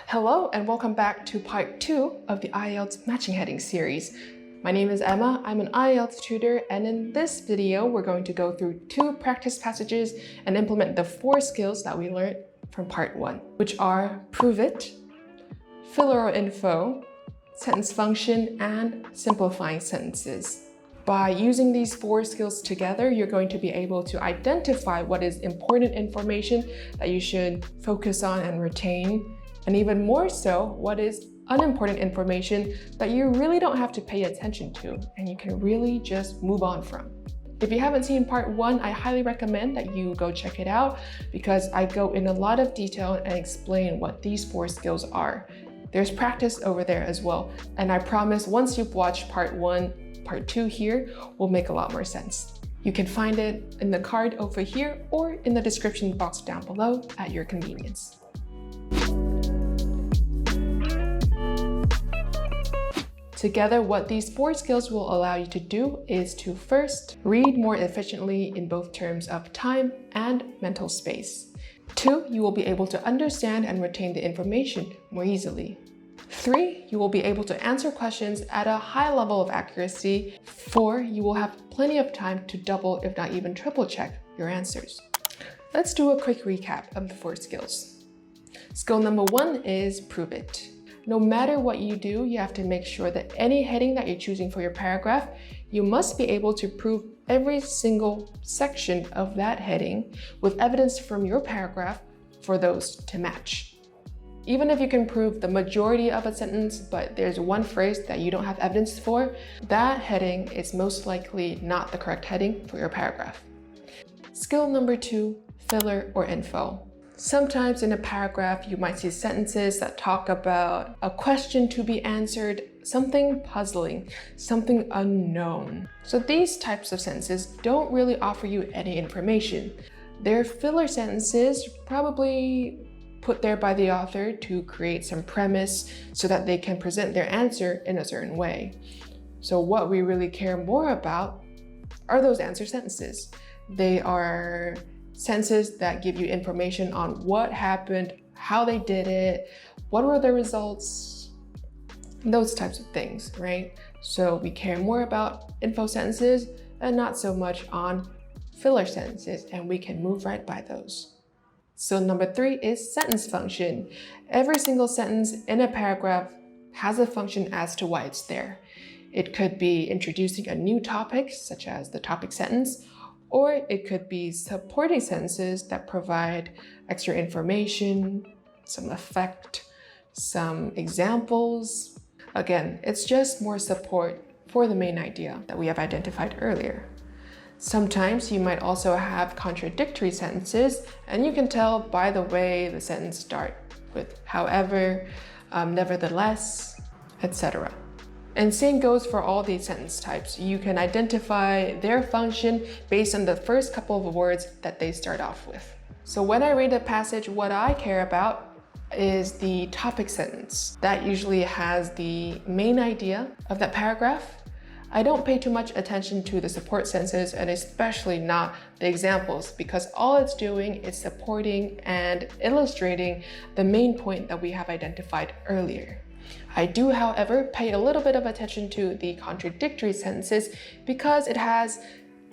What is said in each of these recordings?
Hello and welcome back to part 2 of the IELTS Matching Heading series. My name is Emma, I'm an IELTS tutor, and in this video we're going to go through 2 practice passages and implement the 4 skills that we learned from part 1, which are prove it, filler or info, sentence function, and simplifying sentences. By using these 4 skills together, you're going to be able to identify what is important information that you should focus on and retain, and even more so, what is unimportant information that you really don't have to pay attention to and you can really just move on from. If you haven't seen part 1, I highly recommend that you go check it out because I go in a lot of detail and explain what these 4 skills are. There's practice over there as well, and I promise once you've watched part 1, part 2 here will make a lot more sense. You can find it in the card over here or in the description box down below at your convenience. Together, what these 4 skills will allow you to do is to first, read more efficiently in both terms of time and mental space. 2, you will be able to understand and retain the information more easily. 3, you will be able to answer questions at a high level of accuracy. 4, you will have plenty of time to double, if not even triple check your answers. Let's do a quick recap of the 4 skills. Skill number 1 is prove it. No matter what you do, you have to make sure that any heading that you're choosing for your paragraph, you must be able to prove every single section of that heading with evidence from your paragraph for those to match. Even if you can prove the majority of a sentence, but there's one phrase that you don't have evidence for, that heading is most likely not the correct heading for your paragraph. Skill number 2, filler or info. Sometimes in a paragraph, you might see sentences that talk about a question to be answered, something puzzling, something unknown. So these types of sentences don't really offer you any information. They're filler sentences, probably put there by the author to create some premise so that they can present their answer in a certain way. So what we really care more about are those answer sentences. They are sentences that give you information on what happened, how they did it, what were the results, those types of things, right? So we care more about info sentences and not so much on filler sentences, and we can move right by those. So number 3 is sentence function. Every single sentence in a paragraph has a function as to why it's there. It could be introducing a new topic, such as the topic sentence, or it could be supporting sentences that provide extra information, some effect, some examples. Again, it's just more support for the main idea that we have identified earlier. Sometimes you might also have contradictory sentences, and you can tell by the way the sentence starts with however, nevertheless, etc. And same goes for all these sentence types. You can identify their function based on the first couple of words that they start off with. So when I read a passage, what I care about is the topic sentence. That usually has the main idea of that paragraph. I don't pay too much attention to the support sentences and especially not the examples because all it's doing is supporting and illustrating the main point that we have identified earlier. I do, however, pay a little bit of attention to the contradictory sentences because it has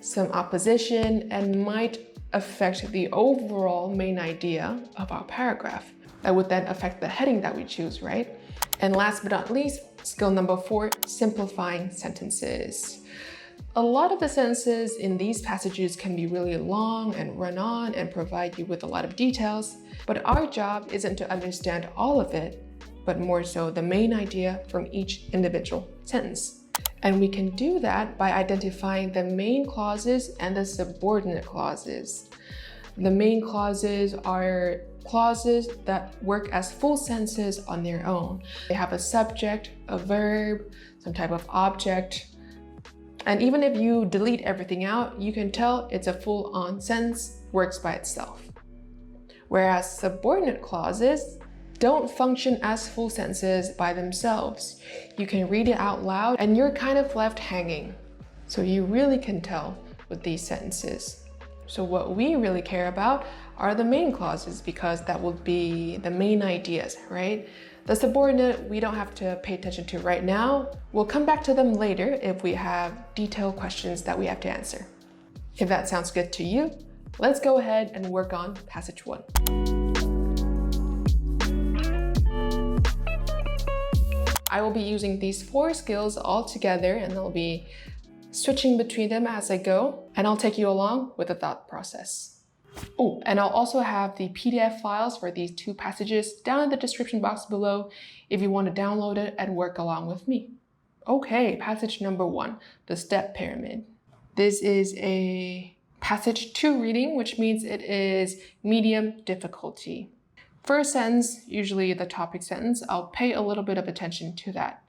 some opposition and might affect the overall main idea of our paragraph. That would then affect the heading that we choose, right? And last but not least, skill number 4, simplifying sentences. A lot of the sentences in these passages can be really long and run on and provide you with a lot of details, but our job isn't to understand all of it, but more so the main idea from each individual sentence. And we can do that by identifying the main clauses and the subordinate clauses. The main clauses are clauses that work as full sentences on their own. They have a subject, a verb, some type of object. And even if you delete everything out, you can tell it's a full-on sentence, works by itself. Whereas subordinate clauses don't function as full sentences by themselves. You can read it out loud and you're kind of left hanging. So you really can tell with these sentences. So what we really care about are the main clauses because that will be the main ideas, right? The subordinate, we don't have to pay attention to right now. We'll come back to them later if we have detailed questions that we have to answer. If that sounds good to you, let's go ahead and work on passage 1. I will be using these 4 skills all together and I'll be switching between them as I go, and I'll take you along with the thought process. Oh, and I'll also have the PDF files for these 2 passages down in the description box below if you want to download it and work along with me. Okay, passage number 1, the step pyramid. This is a passage 2 reading, which means it is medium difficulty. First sentence, usually the topic sentence, I'll pay a little bit of attention to that.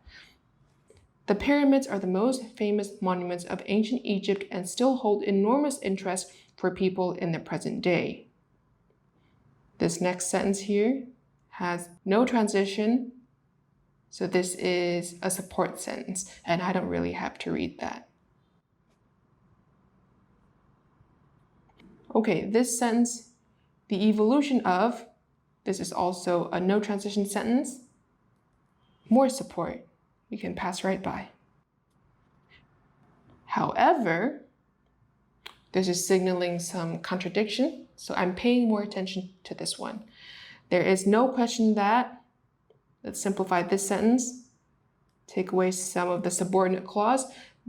The pyramids are the most famous monuments of ancient Egypt and still hold enormous interest for people in the present day. This next sentence here has no transition, so this is a support sentence, and I don't really have to read that. Okay, this sentence, the evolution of, this is also a no transition sentence. More support, we can pass right by. However, this is signaling some contradiction, so I'm paying more attention to this one. There is no question that, let's simplify this sentence, take away some of the subordinate clause.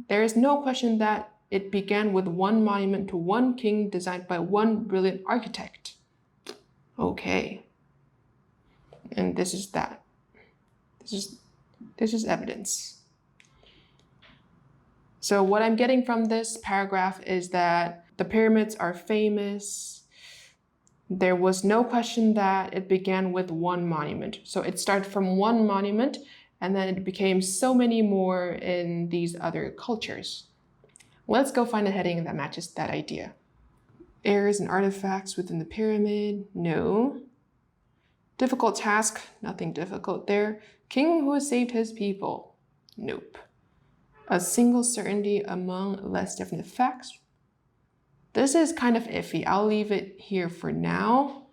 There is no question that it began with one monument to one king designed by one brilliant architect. Okay. And this is that. This is evidence. So what I'm getting from this paragraph is that the pyramids are famous. There was no question that it began with one monument. So it started from one monument and then it became so many more in these other cultures. Let's go find a heading that matches that idea. Errors and artifacts within the pyramid, no. Difficult task, nothing difficult there. King who has saved his people, nope. A single certainty among less definite facts. This is kind of iffy. I'll leave it here for now.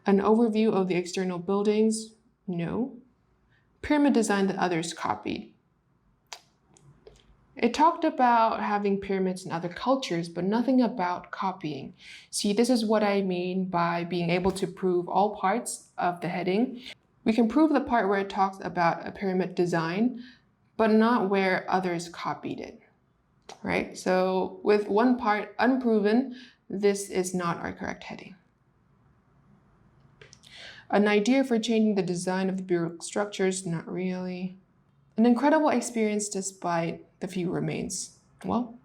An overview of the external buildings, no. Pyramid design that others copied. It talked about having pyramids in other cultures, but nothing about copying. See, this is what I mean by being able to prove all parts of the heading. We can prove the part where it talks about a pyramid design, but not where others copied it, right? So with one part unproven, this is not our correct heading. An idea for changing the design of the bureau structures, not really. An incredible experience despite the few remains. Well,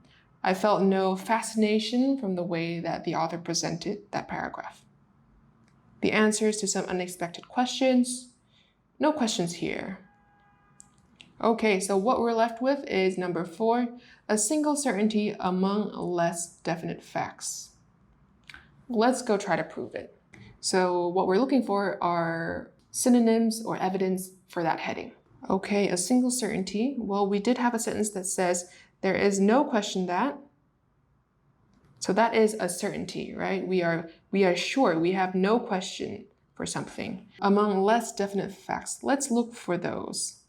I felt no fascination from the way that the author presented that paragraph. The answers to some unexpected questions, no questions here. Okay, so what we're left with is number 4, a single certainty among less definite facts. Let's go try to prove it. So what we're looking for are synonyms or evidence for that heading. Okay, a single certainty. Well, we did have a sentence that says there is no question that. So that is a certainty, right? We are sure, we have no question for something. Among less definite facts, let's look for those.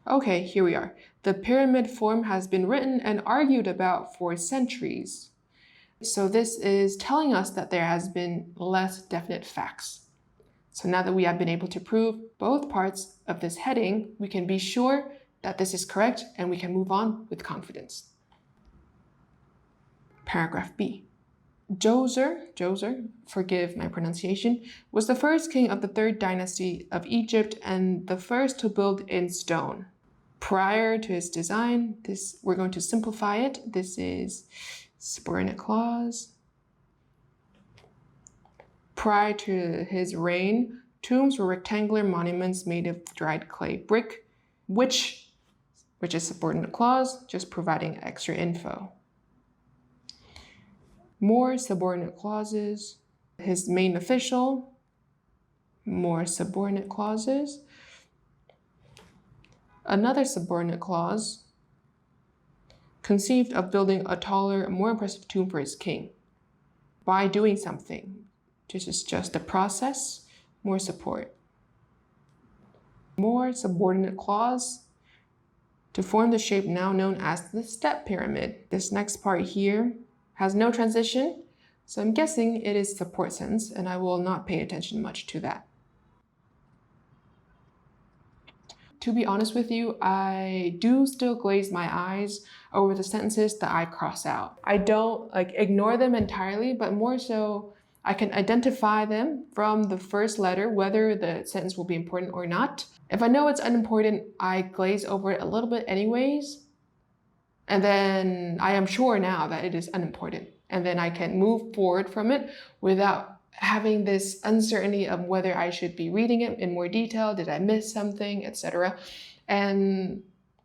Okay, here we are. The pyramid form has been written and argued about for centuries. So this is telling us that there has been less definite facts. So now that we have been able to prove both parts of this heading, we can be sure that this is correct and we can move on with confidence. Paragraph B. Djoser, forgive my pronunciation, was the first king of the 3rd dynasty of Egypt and the first to build in stone. Prior to his design, we're going to simplify it. This is subordinate clause. Prior to his reign, tombs were rectangular monuments made of dried clay brick, which is subordinate clause, just providing extra info. More subordinate clauses. His main official, more subordinate clauses. Another subordinate clause. conceived of building a taller, more impressive tomb for his king by doing something. This is just a process, more support. More subordinate clause to form the shape now known as the step pyramid. This next part here has no transition, so I'm guessing it is support sentence, and I will not pay attention much to that. To be honest with you, I do still glaze my eyes over the sentences that I cross out. I don't ignore them entirely, but more so I can identify them from the first letter, whether the sentence will be important or not. If I know it's unimportant, I glaze over it a little bit anyways. And then I am sure now that it is unimportant. And then I can move forward from it without having this uncertainty of whether I should be reading it in more detail, did I miss something, etc. And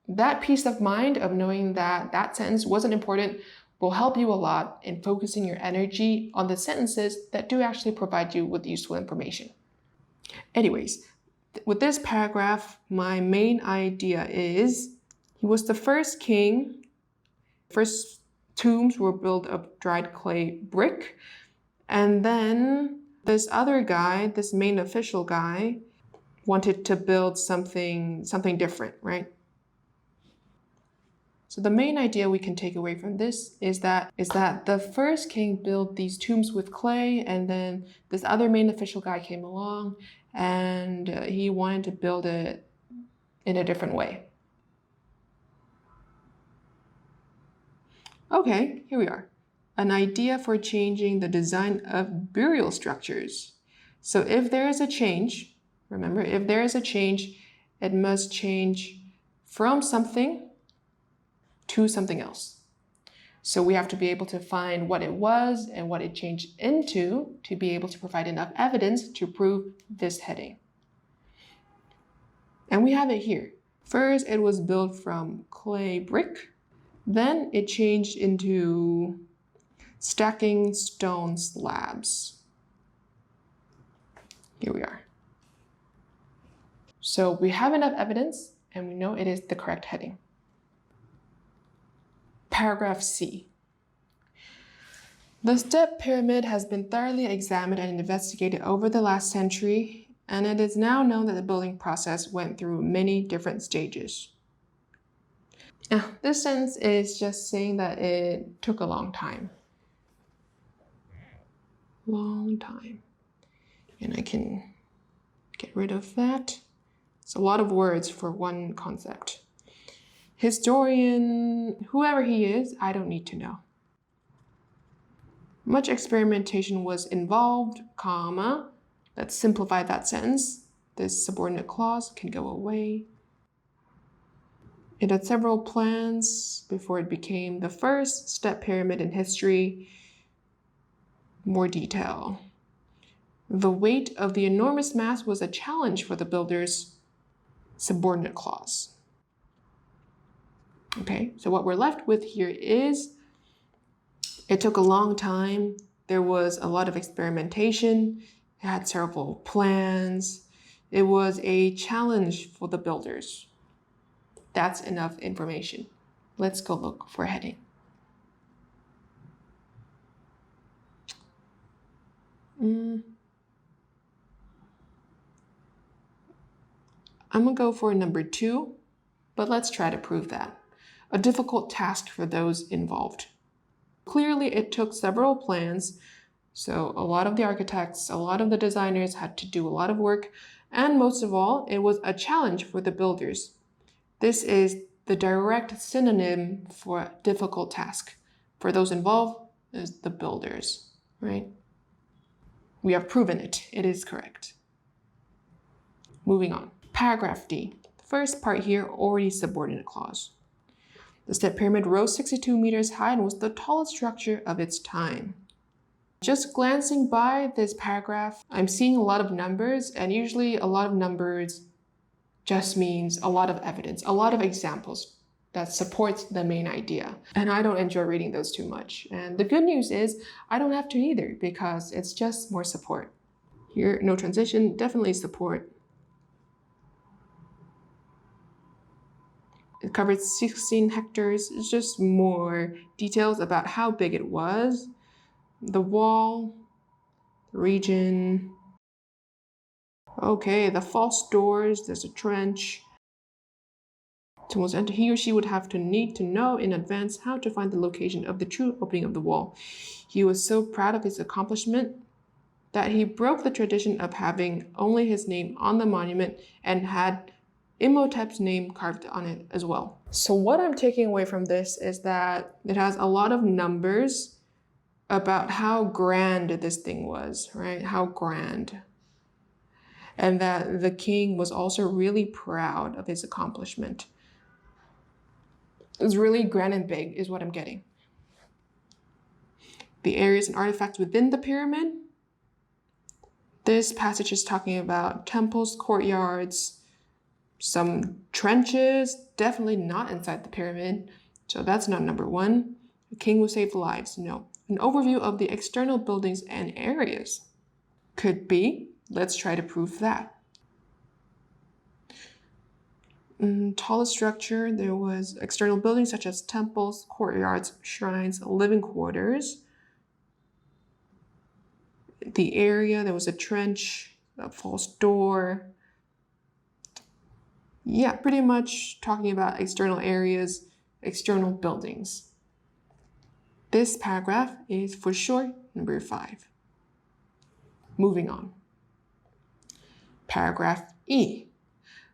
that peace of mind of knowing that that sentence wasn't important will help you a lot in focusing your energy on the sentences that do actually provide you with useful information. Anyways, with this paragraph, my main idea is he was the first king. First tombs were built of dried clay brick. And then this other guy, this main official guy, wanted to build something different, right? So the main idea we can take away from this is that the first king built these tombs with clay, and then this other main official guy came along and he wanted to build it in a different way. Okay, here we are. An idea for changing the design of burial structures. So if there is a change, remember, if there is a change, it must change from something to something else. So we have to be able to find what it was and what it changed into to be able to provide enough evidence to prove this heading. And we have it here. First, it was built from clay brick. Then it changed into stacking stone slabs. Here we are. So we have enough evidence and we know it is the correct heading. Paragraph C. The step pyramid has been thoroughly examined and investigated over the last century, and it is now known that the building process went through many different stages. This sentence is just saying that it took a long time. Long time. And I can get rid of that. It's a lot of words for one concept. Historian, whoever he is, I don't need to know. Much experimentation was involved, comma. Let's simplify that sentence. This subordinate clause can go away. It had several plans before it became the first step pyramid in history. More detail. The weight of the enormous mass was a challenge for the builders. Subordinate clause. Okay, so what we're left with here is it took a long time. There was a lot of experimentation. It had several plans. It was a challenge for the builders. That's enough information. Let's go look for a heading. I'm gonna go for number 2, but let's try to prove that. A difficult task for those involved. Clearly, it took several plans, so a lot of the architects, a lot of the designers had to do a lot of work, and most of all, it was a challenge for the builders. This is the direct synonym for difficult task. For those involved is the builders, right? We have proven it. It is correct. Moving on. Paragraph D. The first part here, already subordinate clause. The step pyramid rose 62 meters high and was the tallest structure of its time. Just glancing by this paragraph, I'm seeing a lot of numbers, and usually a lot of numbers just means a lot of evidence, a lot of examples that supports the main idea. And I don't enjoy reading those too much. And the good news is I don't have to either, because it's just more support. Here, no transition, definitely support. It covered 16 hectares. It's just more details about how big it was. The wall, the region. Okay, the false doors, there's a trench. To enter, he or she would have to need to know in advance how to find the location of the true opening of the wall. He was so proud of his accomplishment that he broke the tradition of having only his name on the monument and had Imhotep's name carved on it as well. So what I'm taking away from this is that it has a lot of numbers about how grand this thing was, right? How grand. And that the king was also really proud of his accomplishment. It was really grand and big is what I'm getting. The areas and artifacts within the pyramid. This passage is talking about temples, courtyards, some trenches, definitely not inside the pyramid. So that's not number one. The king will save lives. No. An overview of the external buildings and areas. Could be. Let's try to prove that. Tallest structure, there was external buildings such as temples, courtyards, shrines, living quarters. The area, there was a trench, a false door. Yeah, pretty much talking about external areas, external buildings. This paragraph is for sure number 5. Moving on. Paragraph E.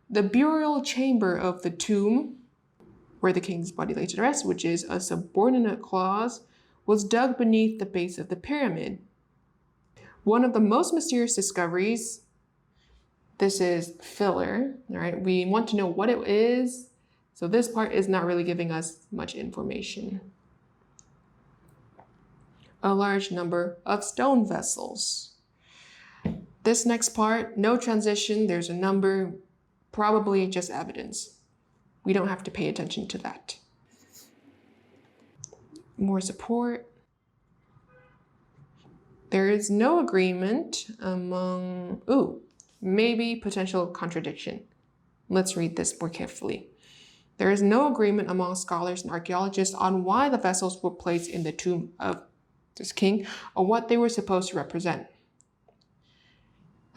The burial chamber of the tomb, where the king's body lay to rest, which is a subordinate clause, was dug beneath the base of the pyramid. One of the most mysterious discoveries, this is filler, all right? We want to know what it is, so this part is not really giving us much information. A large number of stone vessels. This next part, no transition, there's a number, probably just evidence. We don't have to pay attention to that. More support. There is no agreement among, maybe potential contradiction. Let's read this more carefully. There is no agreement among scholars and archaeologists on why the vessels were placed in the tomb of this king or what they were supposed to represent.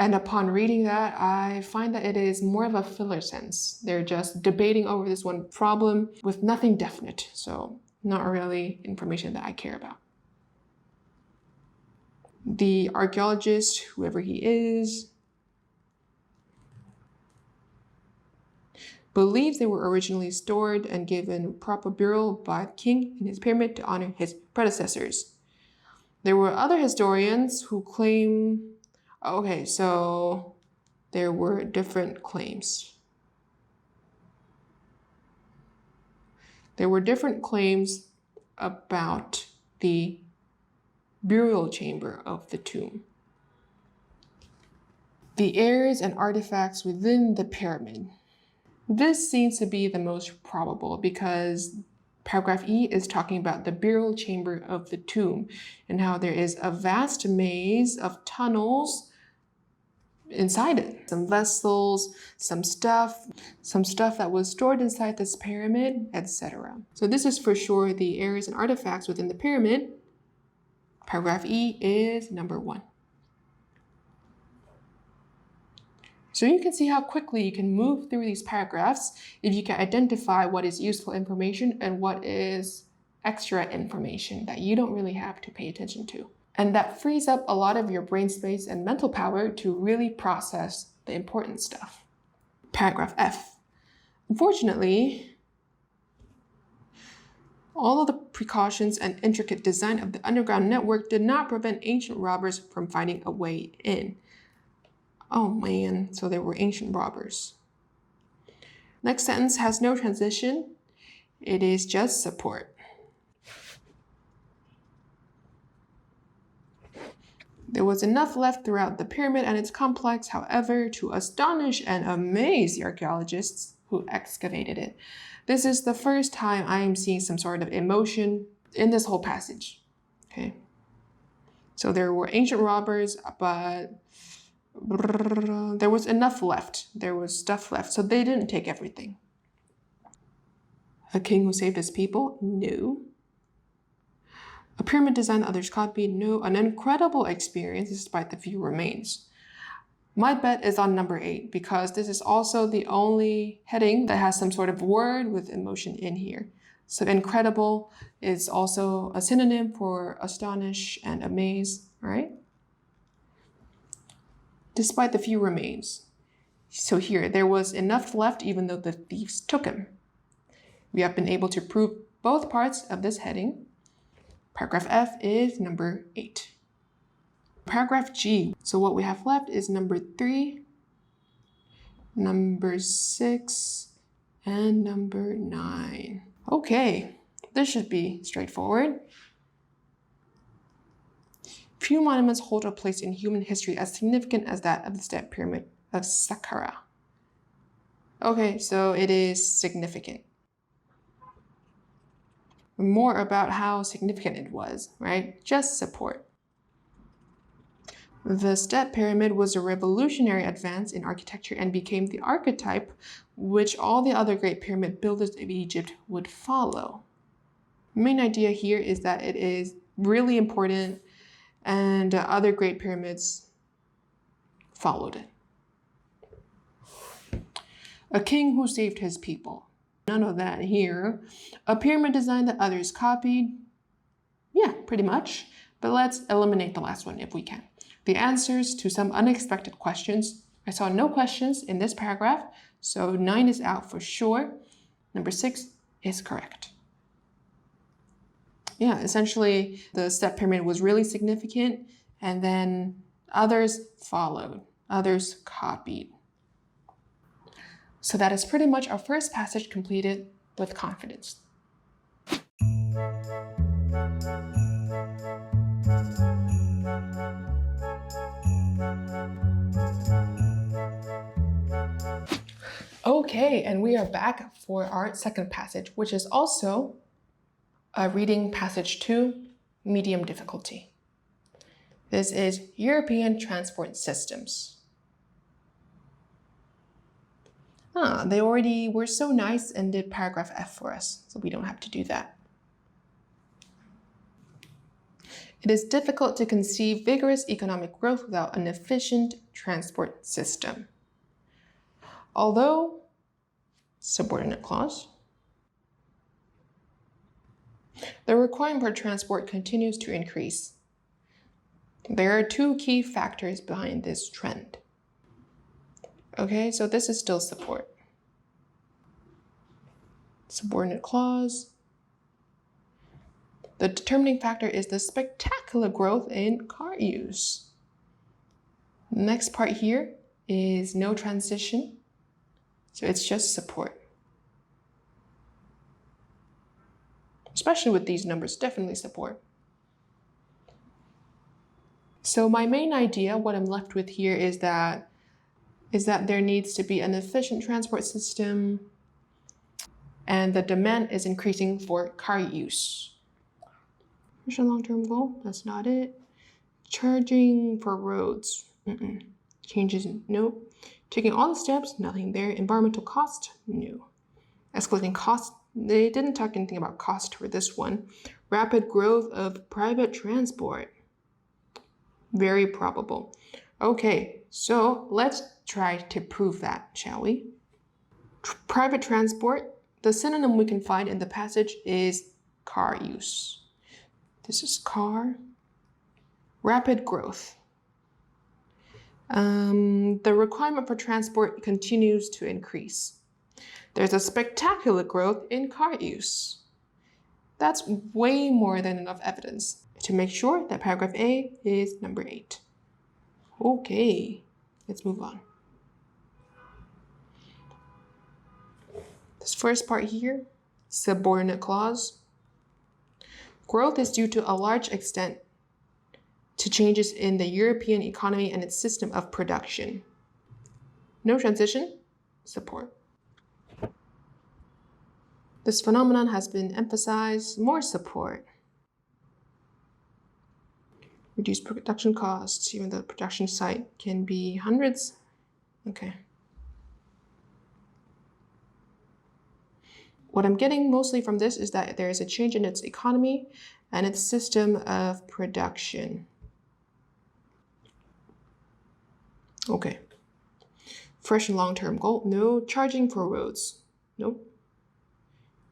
And upon reading that, I find that it is more of a filler sense. They're just debating over this one problem with nothing definite. So not really information that I care about. The archaeologist, whoever he is, believes they were originally stored and given proper burial by the king in his pyramid to honor his predecessors. There were other historians who claim, okay, so there were different claims. There were different claims about the burial chamber of the tomb. The areas and artifacts within the pyramid. This seems to be the most probable because paragraph E is talking about the burial chamber of the tomb and how there is a vast maze of tunnels inside it. Some vessels, some stuff that was stored inside this pyramid, etc. So this is for sure the areas and artifacts within the pyramid. Paragraph E is number 1. So you can see how quickly you can move through these paragraphs if you can identify what is useful information and what is extra information that you don't really have to pay attention to. And that frees up a lot of your brain space and mental power to really process the important stuff. Paragraph F. Unfortunately, all of the precautions and intricate design of the underground network did not prevent ancient robbers from finding a way in. Oh man, so there were ancient robbers. Next sentence has no transition. It is just support. There was enough left throughout the pyramid and its complex, however, to astonish and amaze the archaeologists who excavated it. This is the first time I am seeing some sort of emotion in this whole passage. Okay. So there were ancient robbers, but there was enough left. There was stuff left, so they didn't take everything. A king who saved his people? No. A pyramid design that others copied? No. An incredible experience despite the few remains. My bet is on number 8 because this is also the only heading that has some sort of word with emotion in here. So incredible is also a synonym for astonish and amaze, right? Despite the few remains. So here, there was enough left even though the thieves took him. We have been able to prove both parts of this heading. Paragraph F is number 8. Paragraph G. So what we have left is number 3, number 6, and number 9. Okay, this should be straightforward. Few monuments hold a place in human history as significant as that of the Step Pyramid of Saqqara. Okay, so it is significant. More about how significant it was, right? Just support. The Step Pyramid was a revolutionary advance in architecture and became the archetype which all the other great pyramid builders of Egypt would follow. The main idea here is that it is really important and other great pyramids followed it. A king who saved his people. None of that here. A pyramid design that others copied. Yeah, pretty much. But let's eliminate the last one if we can. The answers to some unexpected questions. I saw no questions in this paragraph, so 9 is out for sure. Number 6 is correct. Yeah, essentially the Step Pyramid was really significant and then others followed, others copied. So that is pretty much our first passage completed with confidence. Okay, and we are back for our second passage, which is also a reading passage 2, medium difficulty. This is European transport systems. They already were so nice and did paragraph F for us, so we don't have to do that. It is difficult to conceive vigorous economic growth without an efficient transport system. Although, subordinate clause, the requirement for transport continues to increase. There are 2 key factors behind this trend. Okay, so this is still support. Subordinate clause. The determining factor is the spectacular growth in car use. Next part here is no transition, so it's just support. Especially with these numbers, definitely support. So my main idea, what I'm left with here is that there needs to be an efficient transport system and the demand is increasing for car use. Here's a long-term goal, that's not it. Charging for roads, changes, no. Taking all the steps, nothing there. Environmental cost, no. Escalating cost, they didn't talk anything about cost for this one. Rapid growth of private transport, very probable. Okay, so let's try to prove that, shall we? Private transport, the synonym we can find in the passage is car use. This is car. Rapid growth. The requirement for transport continues to increase. There's a spectacular growth in car use. That's way more than enough evidence to make sure that paragraph A is number 8. Okay, let's move on. This first part here, subordinate clause. Growth is due to a large extent to changes in the European economy and its system of production. No transition, support. This phenomenon has been emphasized, more support. Reduce production costs, even though the production site can be hundreds. Okay. What I'm getting mostly from this is that there is a change in its economy and its system of production. Okay. Fresh and long-term goal, no. Charging for roads, nope.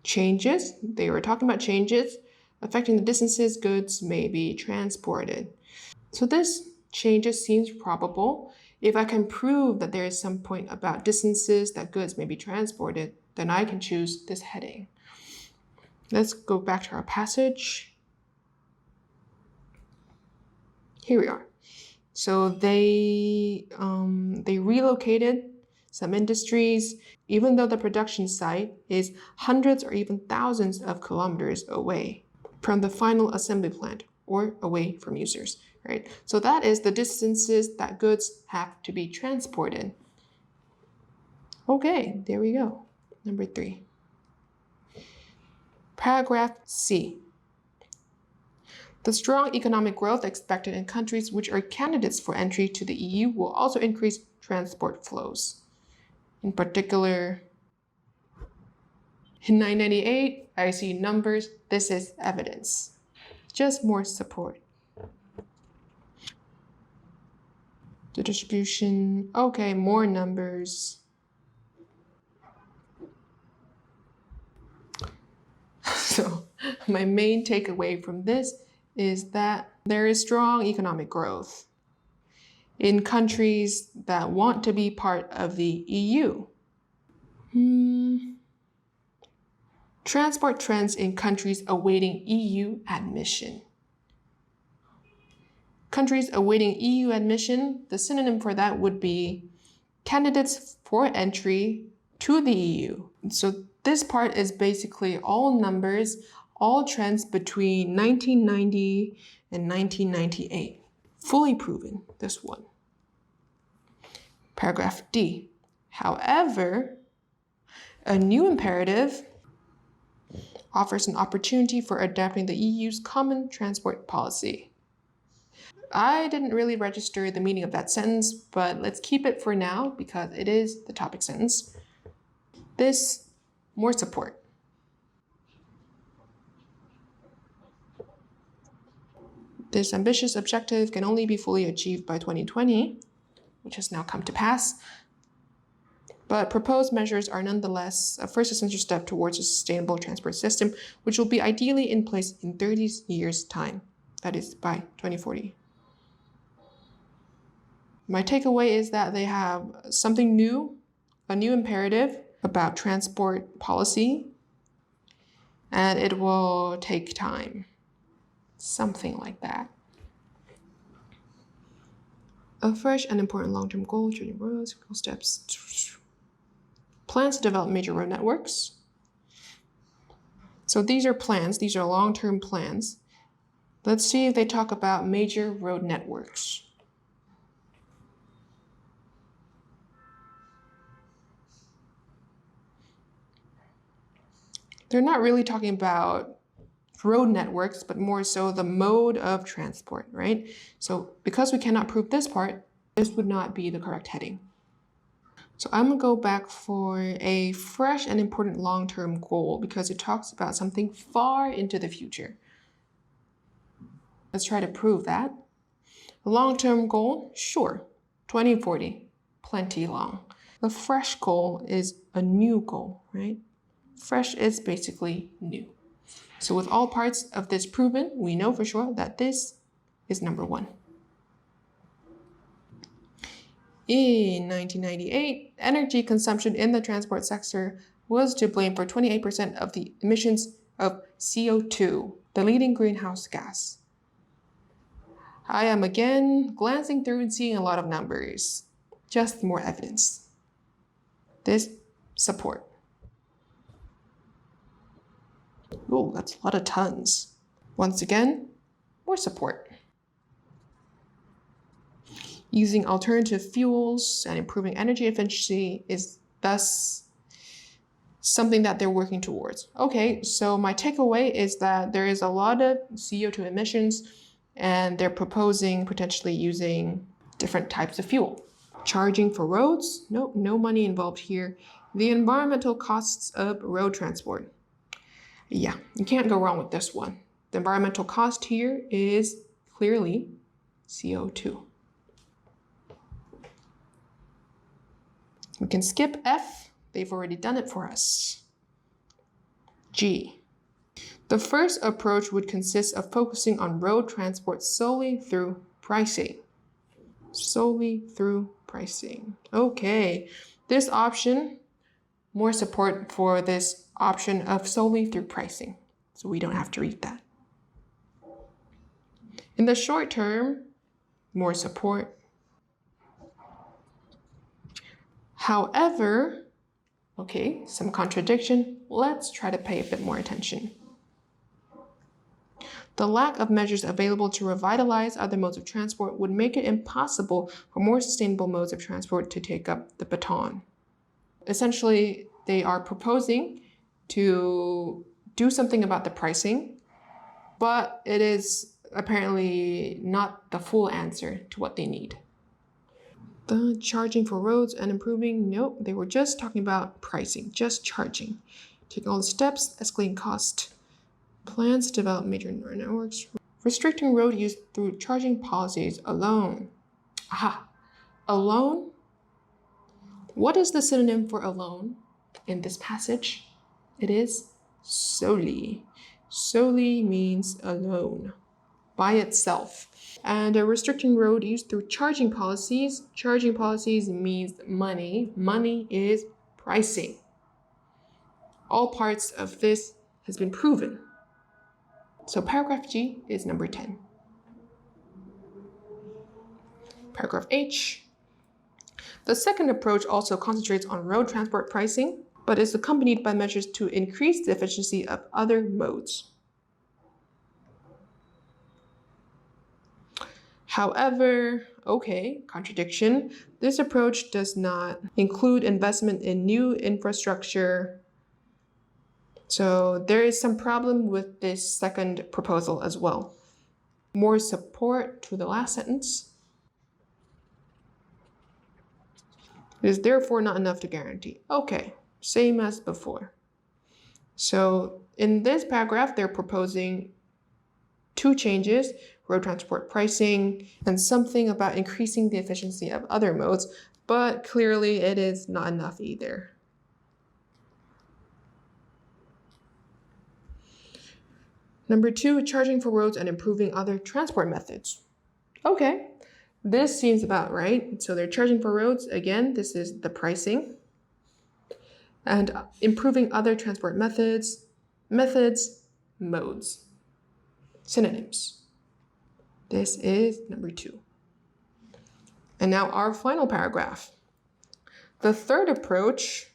Changes, they were talking about changes affecting the distances goods may be transported. So this changes seems probable. If I can prove that there is some point about distances that goods may be transported, then I can choose this heading. Let's go back to our passage. Here we are. So they relocated some industries, even though the production site is hundreds or even thousands of kilometers away from the final assembly plant or away from users, right? So that is the distances that goods have to be transported. Okay, there we go. Number 3. Paragraph C. The strong economic growth expected in countries which are candidates for entry to the EU will also increase transport flows. In particular, in 998, I see numbers. This is evidence. Just more support. The distribution, okay, more numbers. So my main takeaway from this is that there is strong economic growth in countries that want to be part of the EU. Transport trends in countries awaiting EU admission. Countries awaiting EU admission, the synonym for that would be candidates for entry to the EU. So this part is basically all numbers, all trends between 1990 and 1998. Fully proven, this one. Paragraph D. However, a new imperative offers an opportunity for adapting the EU's common transport policy. I didn't really register the meaning of that sentence, but let's keep it for now because it is the topic sentence. This, more support. This ambitious objective can only be fully achieved by 2020, which has now come to pass. But proposed measures are nonetheless a first essential step towards a sustainable transport system, which will be ideally in place in 30 years' time. That is by 2040. My takeaway is that they have something new, a new imperative about transport policy, and it will take time. Something like that. A fresh and important long-term goal, treating roads, critical steps. Plans to develop major road networks. So these are plans, these are long-term plans. Let's see if they talk about major road networks. They're not really talking about road networks, but more so the mode of transport, right? So because we cannot prove this part, this would not be the correct heading. So I'm gonna go back for a fresh and important long-term goal because it talks about something far into the future. Let's try to prove that. A long-term goal, sure, 2040, plenty long. The fresh goal is a new goal, right? Fresh is basically new. So with all parts of this proven, we know for sure that this is number 1. In 1998, energy consumption in the transport sector was to blame for 28% of the emissions of CO2, the leading greenhouse gas. I am again glancing through and seeing a lot of numbers. Just more evidence. This support. Oh, that's a lot of tons. Once again, more support. Using alternative fuels and improving energy efficiency is thus something that they're working towards. Okay, so my takeaway is that there is a lot of CO2 emissions and they're proposing potentially using different types of fuel. Charging for roads, no money involved here. The environmental costs of road transport. Yeah, you can't go wrong with this one. The environmental cost here is clearly CO2. We can skip F. They've already done it for us. G. The first approach would consist of focusing on road transport solely through pricing. Solely through pricing. Okay, this option, more support for this option of solely through pricing. So we don't have to read that. In the short term, more support. However, okay, some contradiction. Let's try to pay a bit more attention. The lack of measures available to revitalize other modes of transport would make it impossible for more sustainable modes of transport to take up the baton. Essentially, they are proposing to do something about the pricing, but it is apparently not the full answer to what they need. The charging for roads and improving, nope, they were just talking about pricing, just charging. Taking all the steps, escalating cost. Plans to develop major networks. Restricting road use through charging policies alone. Aha, alone? What is the synonym for alone in this passage? It is solely. Solely means alone, by itself. And restricting road use through charging policies. Charging policies means money. Money is pricing. All parts of this has been proven. So paragraph G is number 10. Paragraph H. The second approach also concentrates on road transport pricing, but is accompanied by measures to increase the efficiency of other modes. However, okay, contradiction. This approach does not include investment in new infrastructure. So there is some problem with this second proposal as well. More support to the last sentence. It is therefore not enough to guarantee. Okay, same as before. So in this paragraph, they're proposing two changes: road transport pricing and something about increasing the efficiency of other modes, but clearly it is not enough either. Number 2, charging for roads and improving other transport methods. Okay, this seems about right. So they're charging for roads. Again, this is the pricing. And improving other transport methods, modes, synonyms. This is number 2. And now our final paragraph. The third approach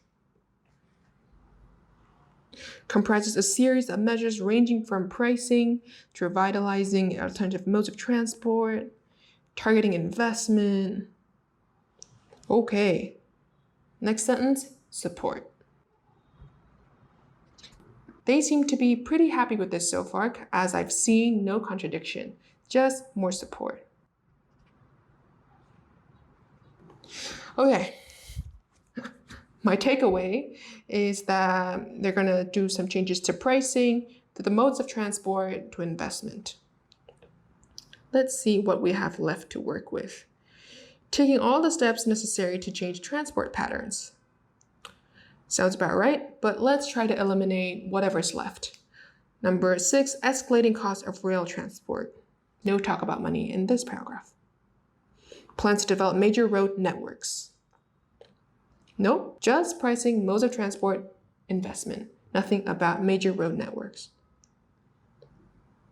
comprises a series of measures ranging from pricing to revitalizing alternative modes of transport, targeting investment. Okay, next sentence, support. They seem to be pretty happy with this so far, as I've seen no contradiction, just more support. Okay. My takeaway is that they're going to do some changes to pricing, to the modes of transport, to investment. Let's see what we have left to work with. Taking all the steps necessary to change transport patterns. Sounds about right, but let's try to eliminate whatever's left. Number 6, escalating costs of rail transport. No talk about money in this paragraph. Plans to develop major road networks. Nope, just pricing, modes of transport, investment. Nothing about major road networks.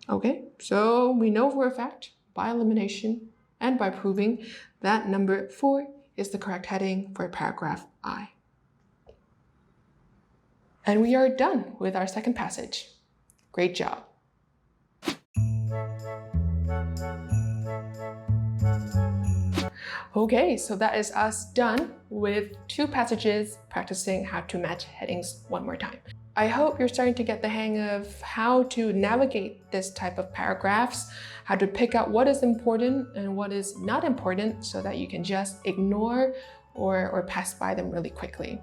Okay, so we know for a fact, by elimination and by proving, that number 4 is the correct heading for paragraph I. And we are done with our second passage. Great job. Okay, so that is us done with 2 passages, practicing how to match headings one more time. I hope you're starting to get the hang of how to navigate this type of paragraphs, how to pick out what is important and what is not important so that you can just ignore or pass by them really quickly.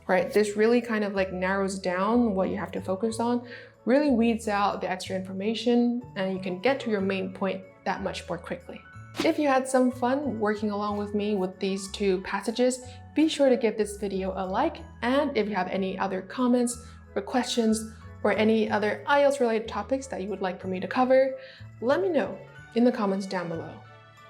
right? This really kind of like narrows down what you have to focus on, really weeds out the extra information, and you can get to your main point that much more quickly. If you had some fun working along with me with these two passages, be sure to give this video a like, and if you have any other comments or questions or any other IELTS related topics that you would like for me to cover, let me know in the comments down below.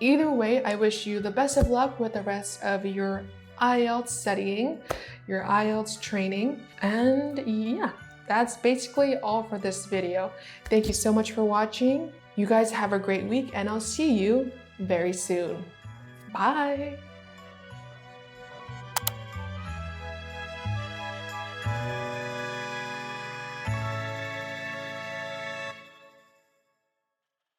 Either way, I wish you the best of luck with the rest of your IELTS studying, your IELTS training, and yeah, that's basically all for this video. Thank you so much for watching. You guys have a great week, and I'll see you very soon. Bye!